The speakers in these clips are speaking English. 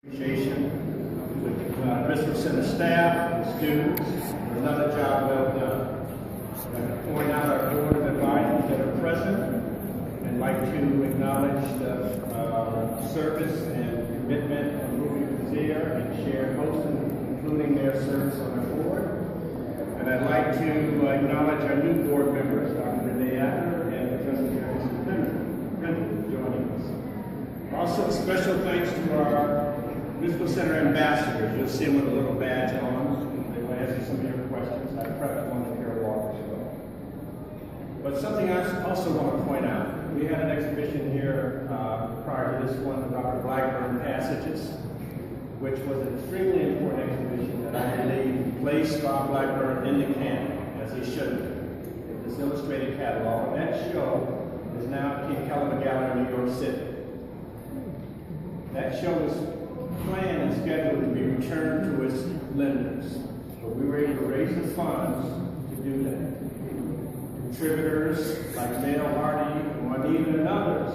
Appreciation with Driskell Center staff and students for another job well done. I'd like to point out our board of advisors that are present and like to acknowledge the service and commitment of Ruby Kazir and Sharon Holton, including their service on our board. And I'd like to acknowledge our new board members, Dr. Renee Acker and Trustee Harrison Brennan, joining us. Also, special thanks to our Driskell Center ambassadors. You'll see them with a little badge on. They will answer some of your questions. I prepped one to Carol Walker show. But something I also want to point out. We had an exhibition here prior to this one, the Dr. Blackburn Passages, which was an extremely important exhibition that I believe placed Bob Blackburn in the canon, as he should have. This illustrated catalog. And that show is now at King Columbia Gallery in New York City. That show was planned and scheduled to be returned to its lenders, but we were able to raise the funds to do that. Contributors like Dale Hardy, Juanita, and others,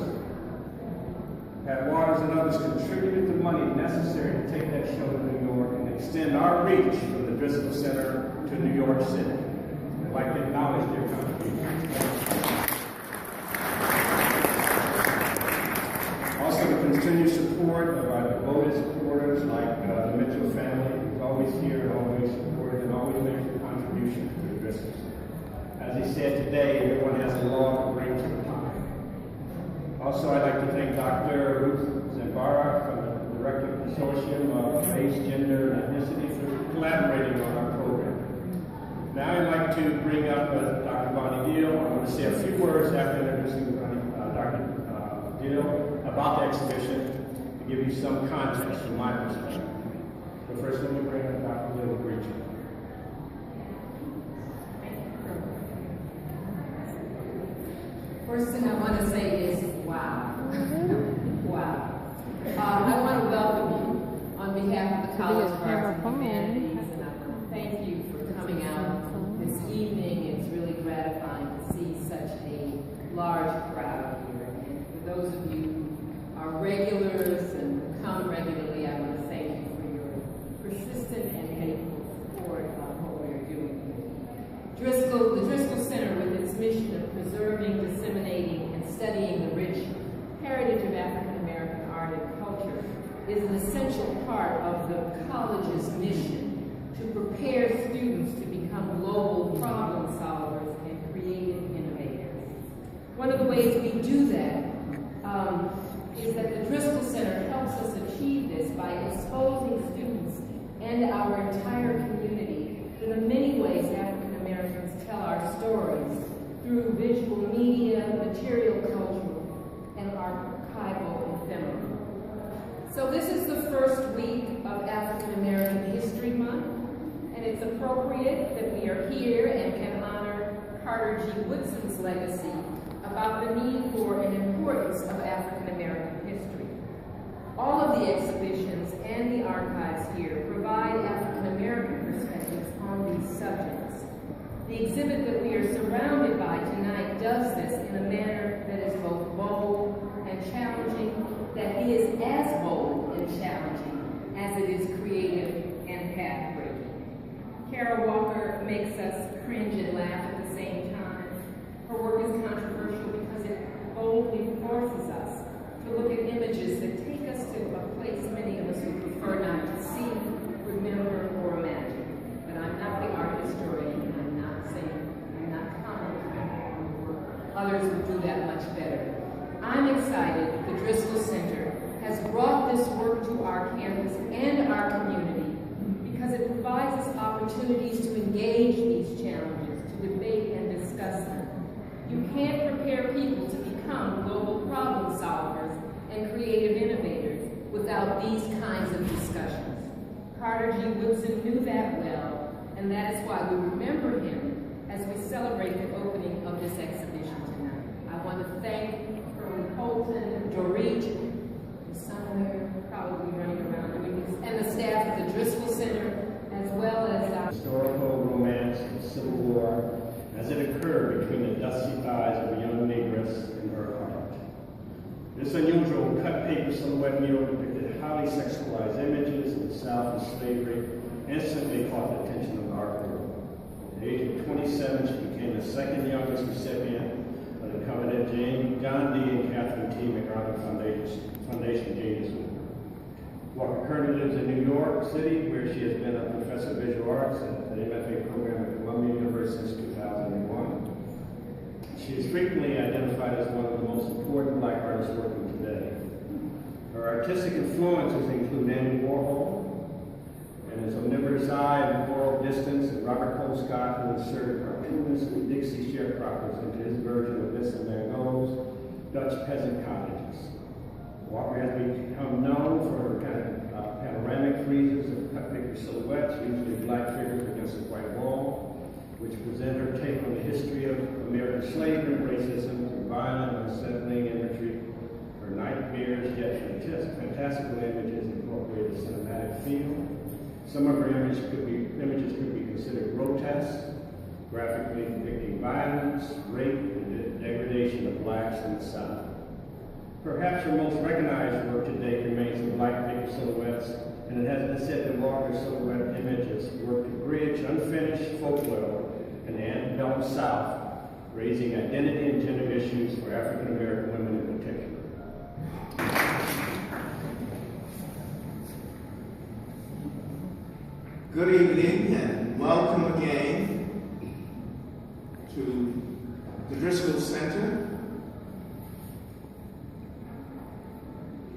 Pat Waters and others contributed the money necessary to take that show to New York and extend our reach from the Driskell Center to New York City. I'd like to acknowledge their contribution. Also, the continued support of our devoted supporters like the Mitchell family, who's always here and always supported and always makes a contribution to the Driskell Center. As he said today, everyone has a law to bring to the pie. Also, I'd like to thank Dr. Ruth Zambara from the Director Consortium of Race, Gender, and Ethnicity for collaborating on our program. Now I'd like to bring up Dr. Bonnie Deal. I want to say a few words after introducing Dr. Deal about the exhibition to give you some context from my perspective. But first, let me bring up Dr. Deal to greet you. First thing I want to say is, wow. Wow. I want to welcome you on behalf of the College of Arts and Humanities, and I want to thank you for coming out this evening. It's really gratifying to see such a large crowd here. And for those of you who are regulars and come regularly, I want to thank you for your persistent and faithful support on what we're doing here. The Driskell Center, with its mission of preserving, disseminating, and studying the rich heritage of African American art and culture, is an essential part of the college's mission to prepare students to become global problem solvers and creative innovators. One of the ways we do that is that the Driskell Center helps us achieve this by exposing students and our entire community to the many ways African Americans tell our stories through visual media, material culture, and archival ephemera. So this is the first week of African American History Month, and it's appropriate that we are here and can honor Carter G. Woodson's legacy about the need for and importance of African American history. All of the exhibitions and the archives here provide African American perspectives on these subjects. The exhibit that we are surrounded by tonight does this in a manner that is both bold and challenging, that is as bold and challenging as it is creative and path-breaking. Carol Walker makes us cringe and laugh at the same time. Her work is controversial because it boldly forces us to look at images that take us to a place many of us would prefer not to see, remember, or imagine. But I'm not the art historian. I'm not commenting on the work. Others would do that much better. I'm excited the Driskell Center has brought this work to our campus and our community because it provides us opportunities to engage these challenges, to debate and discuss them. You can't prepare people to become global problem solvers and creative innovators without these kinds of discussions. Carter G. Woodson knew that well, and that is why we remember him as we celebrate the opening of this exhibition tonight. I want to thank Holton, Dorit, somewhere probably running around doing this, and the staff at the Driskell Center, as well as our historical romance of the Civil War as it occurred between the dusty thighs of a young negress and her heart. This unusual cut paper silhouette mural depicted highly sexualized sexualized images of the South and slavery instantly caught the attention of the art world. At the age of 27, she became the second youngest recipient of the coveted John D. and Catherine T. MacArthur Foundation Genius Award. Walker currently lives in New York City, where she has been a professor of visual arts at the MFA program at Columbia University since 2001. She is frequently identified as one of the most important Black artists working today. Her artistic influences include Andy Warhol and his omnivorous eye and moral distance, and Robert Colescott, who inserted cartoonist Dixie sharecroppers into his version of Vincent van Gogh's Dutch peasant cottages. Walker has become known for her panoramic friezes of cut-maker silhouettes, usually black figures against a white wall, which present her take on the history of American slavery and racism through violent, unsettling imagery. Her nightmares, yet fantastical images incorporate a cinematic feel. Some of her images could be considered grotesque, graphically depicting violence, rape, and degradation of blacks in the South. Perhaps her most recognized work to date remains the Black Maker silhouettes, and it has been said that Walker's silhouette images work to bridge unfinished folklore in the antebellum South, raising identity and gender issues for African American women in particular. Good evening and welcome again to the Driskell Center.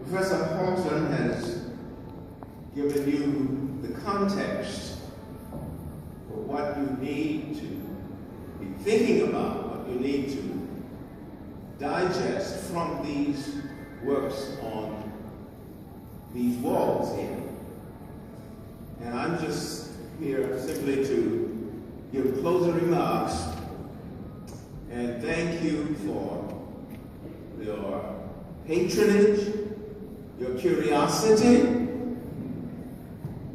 Professor Holton has given you the context for what you need to be thinking about, what you need to digest from these works on these walls here. And I'm just here simply to give closing remarks and thank you for your patronage, your curiosity.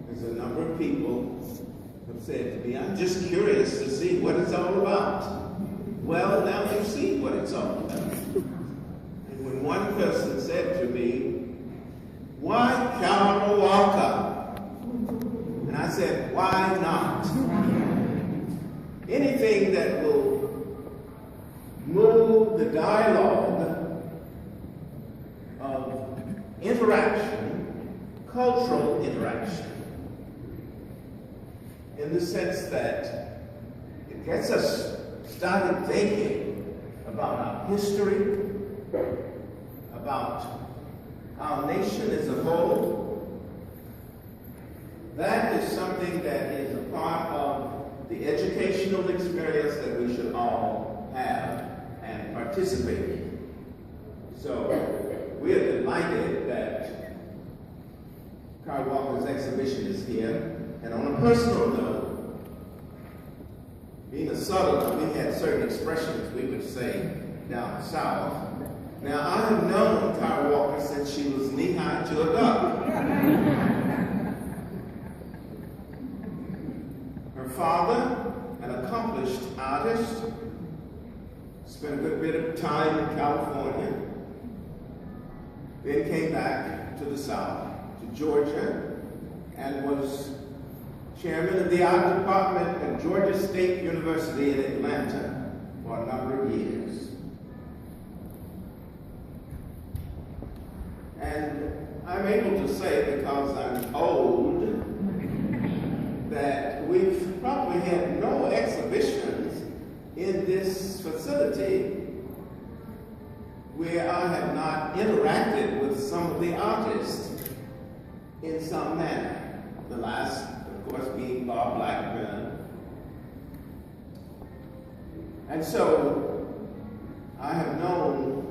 There's a number of people who have said to me, I'm just curious to see what it's all about. Well, now you've seen what it's all about. And when one person said to me, why Carol Walker? And I said, why not? Anything that will move the dialogue of interaction, cultural interaction, in the sense that it gets us started thinking about our history, about our nation as a whole. That is something that is a part of the educational experience that we should all have and participate in. So we are delighted that Carl Walker's exhibition is here. And on a personal note, being a Southerner, we had certain expressions we would say down south. Now, I have known Carl Walker since she was knee-high to a duck. Her father, an accomplished artist, spent a good bit of time in California, then came back to the South, to Georgia, and was chairman of the art department at Georgia State University in Atlanta for a number of years. And I'm able to say, because I'm old, that we've probably had no exhibitions in this facility where I have not interacted with some of the artists in some manner. The last, of course, being Bob Blackburn. And so I have known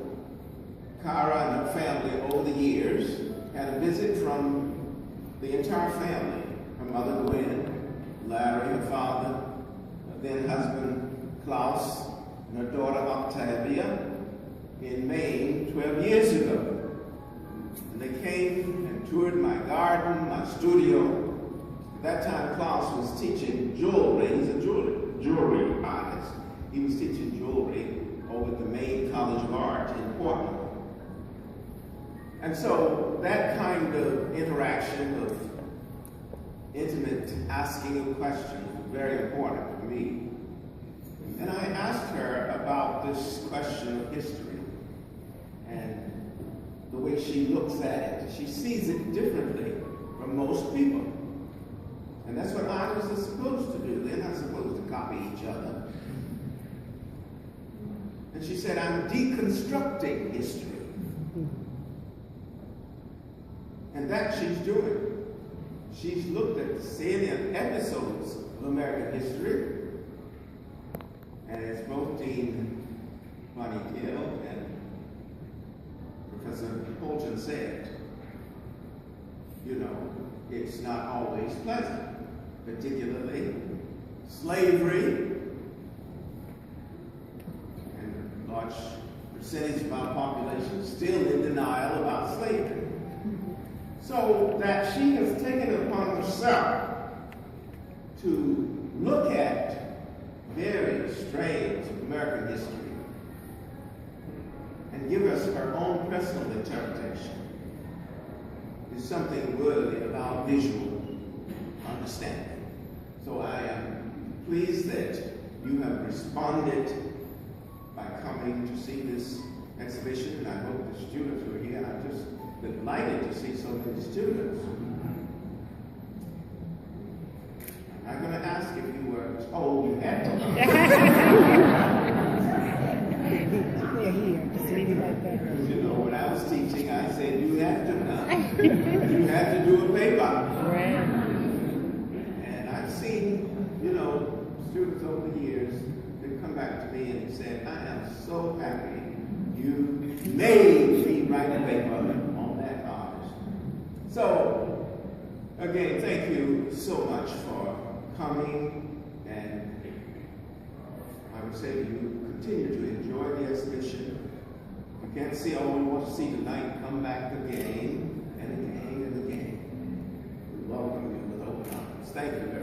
Cara and her family over the years, had a visit from the entire family. Her mother Gwen, Larry, her father, then husband Klaus, and her daughter Octavia in Maine 12 years ago. And they came and toured my garden, my studio. At that time, Klaus was teaching jewelry. He's a jewelry artist. He was teaching jewelry over at the Maine College of Art in Portland. And so that kind of interaction of intimate asking of questions was very important for me. And I asked her about this question of history and the way she looks at it. She sees it differently from most people. And that's what artists are supposed to do. They're not supposed to copy each other. And she said, I'm deconstructing history. And that she's doing. She's looked at the salient episodes of American history, and as both Dean Bonnie Gill and Professor Holton said, you know, it's not always pleasant, particularly slavery, and a large percentage of our population still in denial about slavery. So that she has taken it upon herself to look at various strains of American history and give us her own personal interpretation is something worthy of our visual understanding. So I am pleased that you have responded by coming to see this exhibition, and I hope the students who are here, I'm just delighted to see so many students. I'm going to ask if you were, oh, you had to. They're here, just leave it like that. You know, when I was teaching, I said, you have to come. You have to do a paper. Right. And I've seen, you know, students over the years, they've come back to me and said, I am so happy you made me write a paper on that artist. So, again, thank you so much for coming, and I would say to you, continue to enjoy the exhibition. If you can't see all you want to see tonight, come back again and again and again. We welcome you with open arms. Thank you very much.